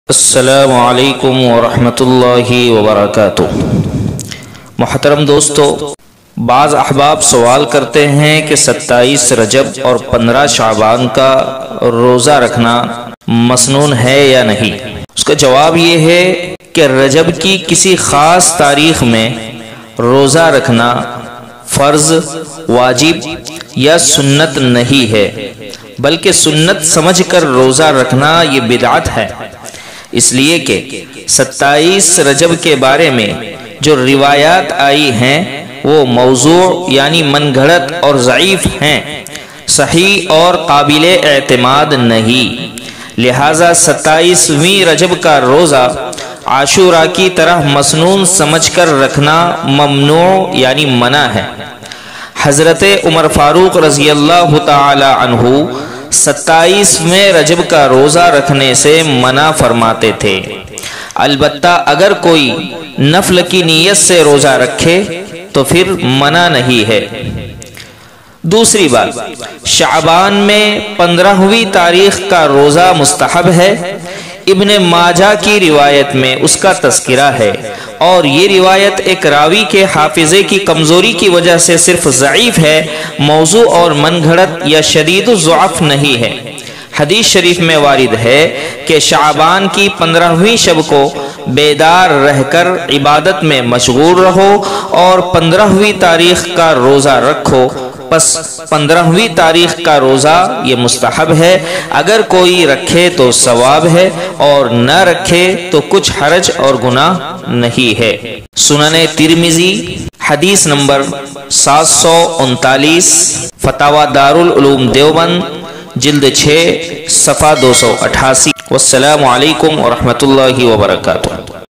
السلام علیکم ورحمۃ اللہ وبرکاتہ۔ محترم دوستو، بعض احباب سوال کرتے ہیں کہ 27 رجب اور 15 شعبان کا روزہ رکھنا مسنون ہے یا نہیں۔ اس کا جواب یہ ہے کہ رجب کی کسی خاص تاریخ میں روزہ رکھنا فرض، واجب یا سنت نہیں ہے، بلکہ سنت سمجھ کر روزہ رکھنا یہ بدعت ہے، اس لیے کہ 27 رجب کے بارے میں جو روایات آئی ہیں وہ موضوع یعنی من گھڑت اور ضعیف ہیں، صحیح اور قابل اعتماد نہیں۔ لہٰذا 27ویں رجب کا روزہ عاشورہ کی طرح مسنون سمجھ کر رکھنا ممنوع یعنی منع ہے۔ حضرت عمر فاروق رضی اللہ تعالی عنہ 27ویں رجب کا روزہ رکھنے سے منع فرماتے تھے، البتہ اگر کوئی نفل کی نیت سے روزہ رکھے تو پھر منع نہیں ہے۔ دوسری بات، شعبان میں 15ویں تاریخ کا روزہ مستحب ہے۔ ابن ماجہ کی روایت میں اس کا تذکرہ ہے، اور یہ روایت ایک راوی کے حافظے کی کمزوری کی وجہ سے صرف ضعیف ہے، موضوع اور من گھڑت یا شدید الضعف نہیں ہے۔ حدیث شریف میں وارد ہے کہ شعبان کی 15ویں شب کو بیدار رہ کر عبادت میں مشغول رہو اور 15ویں تاریخ کا روزہ رکھو، پس 15ویں تاریخ کا روزہ یہ مستحب ہے، اگر کوئی رکھے تو ثواب ہے اور نہ رکھے تو کچھ حرج اور گناہ نہیں ہے۔ سنن ترمذی حدیث نمبر 739، فتاوی دارالعلوم دیوبند جلد 6 صفحہ 288۔ والسلام علیکم ورحمۃ اللہ وبرکاتہ۔